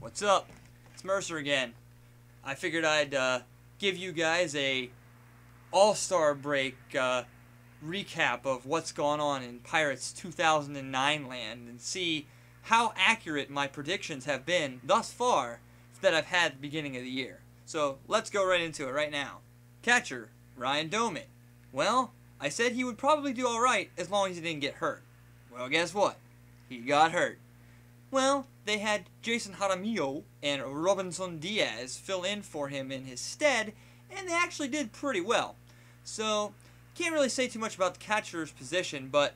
What's up? It's Mercer again. I figured I'd give you guys a all-star break recap of what's gone on in Pirates 2009 land and see how accurate my predictions have been thus far that I've had at the beginning of the year. So let's go right into it right now. Catcher, Ryan Doman. Well, I said he would probably do alright as long as he didn't get hurt. Well, guess what? He got hurt. Well, they had Jason Jaramillo and Robinson Diaz fill in for him in his stead, and they actually did pretty well. So, can't really say too much about the catcher's position, but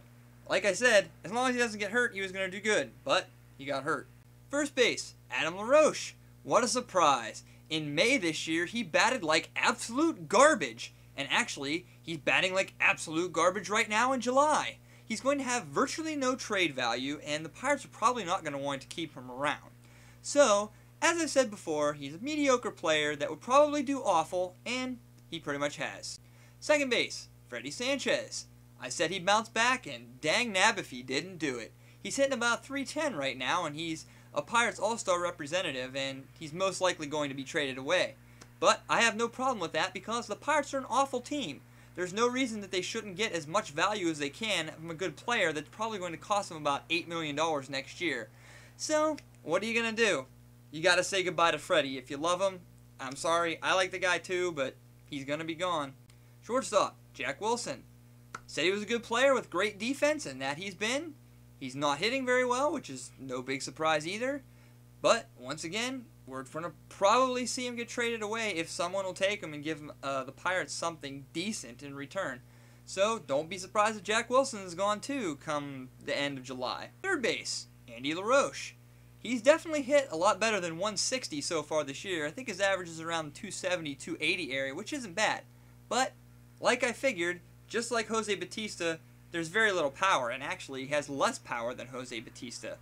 like I said, as long as he doesn't get hurt, he was going to do good, but he got hurt. First base, Adam LaRoche. What a surprise. In May this year, he batted like absolute garbage, and actually, he's batting like absolute garbage right now in July. He's going to have virtually no trade value, and the Pirates are probably not going to want to keep him around. So, as I said before, he's a mediocre player that would probably do awful, and he pretty much has. Second base, Freddie Sanchez. I said he'd bounce back, and dang nab if he didn't do it. He's hitting about .310 right now, and he's a Pirates All-Star representative, and he's most likely going to be traded away. But I have no problem with that because the Pirates are an awful team. There's no reason that they shouldn't get as much value as they can from a good player that's probably going to cost them about $8 million next year. So, what are you going to do? You got to say goodbye to Freddie. If you love him, I'm sorry. I like the guy too, but he's going to be gone. Shortstop, Jack Wilson. Said he was a good player with great defense, and that he's been. He's not hitting very well, which is no big surprise either. But, once again, we're going to probably see him get traded away if someone will take him and give him, the Pirates something decent in return. So, don't be surprised if Jack Wilson is gone too come the end of July. Third base, Andy LaRoche. He's definitely hit a lot better than 160 so far this year. I think his average is around 270, 280 area, which isn't bad. But, like I figured, just like Jose Bautista, there's very little power, and actually he has less power than Jose Bautista.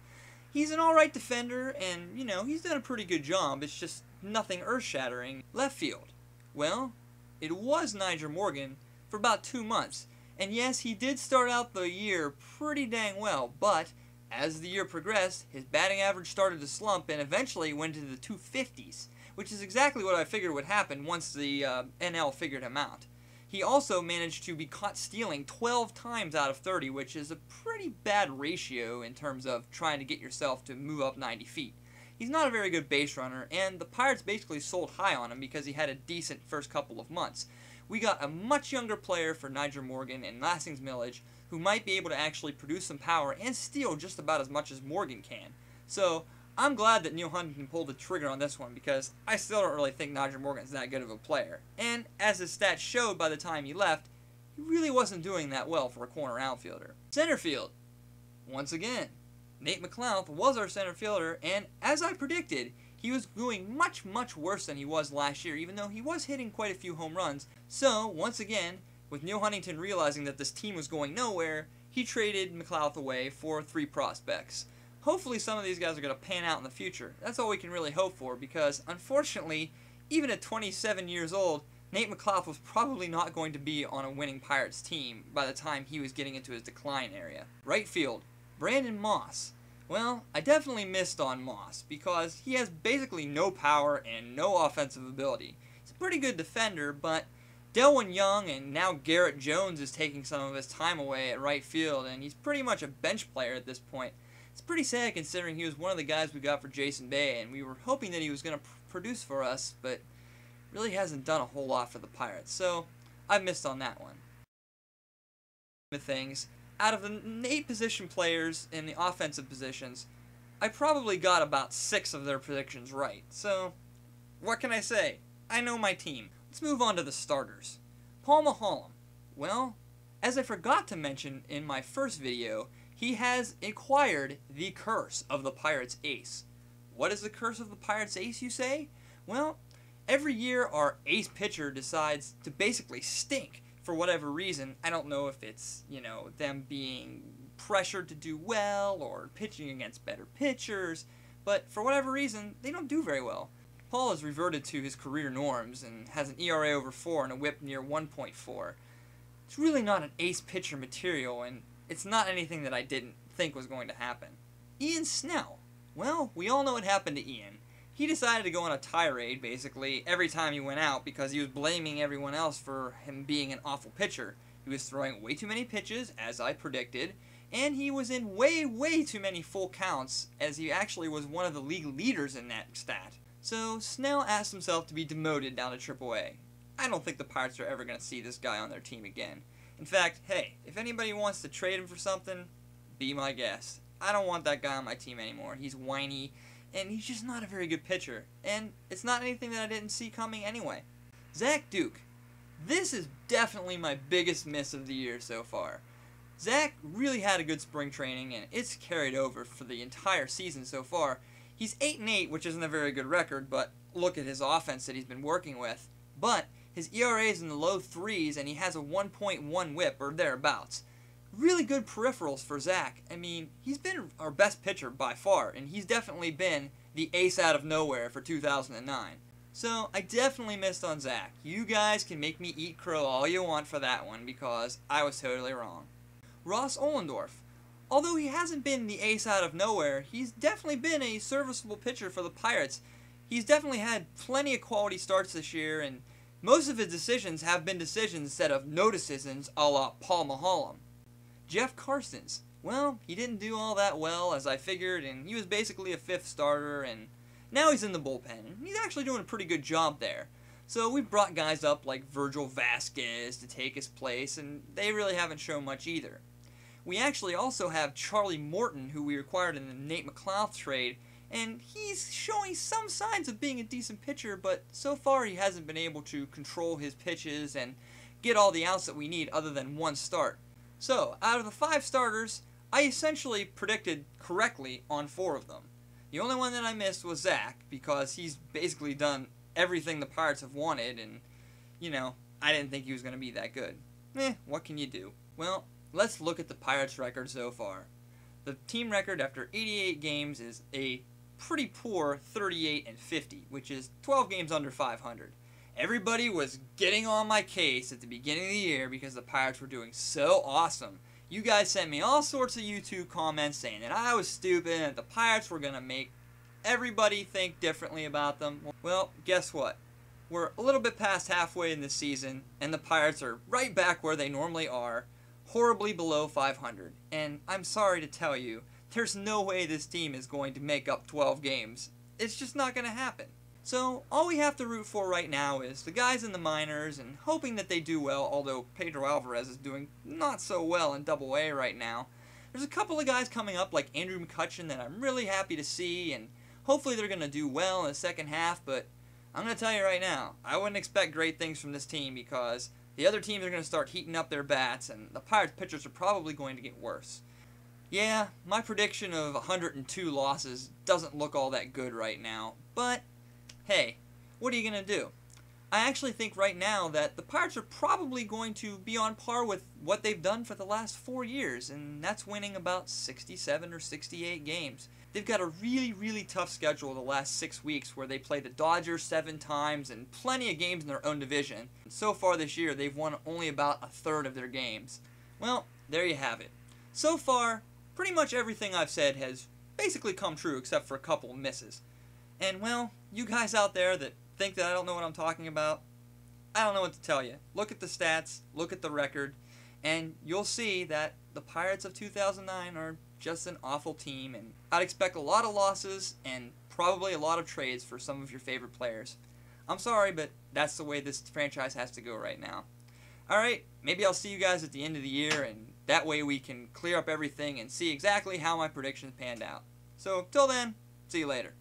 He's an alright defender, and, you know, he's done a pretty good job. It's just nothing earth-shattering. Left field. Well, it was Nyjer Morgan for about 2 months. And yes, he did start out the year pretty dang well, but as the year progressed, his batting average started to slump and eventually went into the 250s, which is exactly what I figured would happen once the NL figured him out. He also managed to be caught stealing 12 times out of 30, which is a pretty bad ratio in terms of trying to get yourself to move up 90 feet. He's not a very good base runner, and the Pirates basically sold high on him because he had a decent first couple of months. We got a much younger player for Nyjer Morgan and Lassing's Milledge, who might be able to actually produce some power and steal just about as much as Morgan can. So, I'm glad that Neil Huntington pulled the trigger on this one because I still don't really think Nyjer Morgan's that good of a player. And as his stats showed by the time he left, he really wasn't doing that well for a corner outfielder. Center field. Once again, Nate McLouth was our center fielder, and as I predicted, he was doing much, much worse than he was last year, even though he was hitting quite a few home runs. So, once again, with Neil Huntington realizing that this team was going nowhere, he traded McLouth away for 3 prospects. Hopefully some of these guys are going to pan out in the future. That's all we can really hope for because, unfortunately, even at 27 years old, Nate McLouth was probably not going to be on a winning Pirates team by the time he was getting into his decline area. Right field, Brandon Moss. Well, I definitely missed on Moss because he has basically no power and no offensive ability. He's a pretty good defender, but Delwyn Young and now Garrett Jones is taking some of his time away at right field, and he's pretty much a bench player at this point. It's pretty sad considering he was one of the guys we got for Jason Bay, and we were hoping that he was going to produce for us, but really hasn't done a whole lot for the Pirates, so I missed on that one. Things, out of the 8 position players in the offensive positions, I probably got about 6 of their predictions right, so what can I say? I know my team. Let's move on to the starters. Paul Maholm. Well, as I forgot to mention in my first video, he has acquired the curse of the Pirates ace. What is the curse of the Pirates ace, you say? Well, every year our ace pitcher decides to basically stink for whatever reason. I don't know if it's, you know, them being pressured to do well or pitching against better pitchers, but for whatever reason, they don't do very well. Paul has reverted to his career norms and has an ERA over 4 and a whip near 1.4. It's really not an ace pitcher material, and it's not anything that I didn't think was going to happen. Ian Snell. Well, we all know what happened to Ian. he decided to go on a tirade, basically, every time he went out because he was blaming everyone else for him being an awful pitcher. He was throwing way too many pitches, as I predicted, and he was in way too many full counts, as he actually was one of the league leaders in that stat. So Snell asked himself to be demoted down to AAA. I don't think the Pirates are ever going to see this guy on their team again. In fact, hey, if anybody wants to trade him for something, be my guest. I don't want that guy on my team anymore. He's whiny, and he's just not a very good pitcher. And it's not anything that I didn't see coming anyway. Zach Duke. This is definitely my biggest miss of the year so far. Zach really had a good spring training, and it's carried over for the entire season so far. He's 8-8, which isn't a very good record, but look at his offense that he's been working with. But his ERA is in the low 3s, and he has a 1.1 whip, or thereabouts. Really good peripherals for Zach. I mean, he's been our best pitcher by far, and he's definitely been the ace out of nowhere for 2009. So, I definitely missed on Zach. You guys can make me eat crow all you want for that one, because I was totally wrong. Ross Ohlendorf. Although he hasn't been the ace out of nowhere, he's definitely been a serviceable pitcher for the Pirates. He's definitely had plenty of quality starts this year, and most of his decisions have been decisions instead of no decisions a la Paul Maholm. Jeff Karstens. Well, he didn't do all that well as I figured, and he was basically a 5th starter, and now he's in the bullpen. He's actually doing a pretty good job there. So we brought guys up like Virgil Vasquez to take his place, and they really haven't shown much either. We actually also have Charlie Morton, who we acquired in the Nate McLouth trade, and he's showing some signs of being a decent pitcher, but so far he hasn't been able to control his pitches and get all the outs that we need other than one start. So, out of the 5 starters, I essentially predicted correctly on 4 of them. The only one that I missed was Zach, because he's basically done everything the Pirates have wanted, and, you know, I didn't think he was going to be that good. What can you do? Well, let's look at the Pirates' record so far. The team record after 88 games is a pretty poor 38-50, which is 12 games under 500. Everybody was getting on my case at the beginning of the year because the Pirates were doing so awesome. You guys sent me all sorts of YouTube comments saying that I was stupid and that the Pirates were going to make everybody think differently about them. Well, guess what? We're a little bit past halfway in the season, and the Pirates are right back where they normally are, horribly below 500. And I'm sorry to tell you, there's no way this team is going to make up 12 games. It's just not going to happen. So, all we have to root for right now is the guys in the minors and hoping that they do well, although Pedro Alvarez is doing not so well in Double-A right now. There's a couple of guys coming up like Andrew McCutchen that I'm really happy to see, and hopefully they're going to do well in the second half, but I'm going to tell you right now, I wouldn't expect great things from this team because the other teams are going to start heating up their bats, and the Pirates pitchers are probably going to get worse. Yeah, my prediction of 102 losses doesn't look all that good right now, but hey, what are you going to do? I actually think right now that the Pirates are probably going to be on par with what they've done for the last 4 years, and that's winning about 67 or 68 games. They've got a really tough schedule the last 6 weeks where they play the Dodgers 7 times and plenty of games in their own division. So far this year, they've won only about a third of their games. Well, there you have it. So far, pretty much everything I've said has basically come true except for a couple misses. And, well, you guys out there that think that I don't know what I'm talking about, I don't know what to tell you. Look at the stats, look at the record, and you'll see that the Pirates of 2009 are just an awful team, and I'd expect a lot of losses and probably a lot of trades for some of your favorite players. I'm sorry, but that's the way this franchise has to go right now. Alright, maybe I'll see you guys at the end of the year, and that way we can clear up everything and see exactly how my predictions panned out. So, till then, see you later.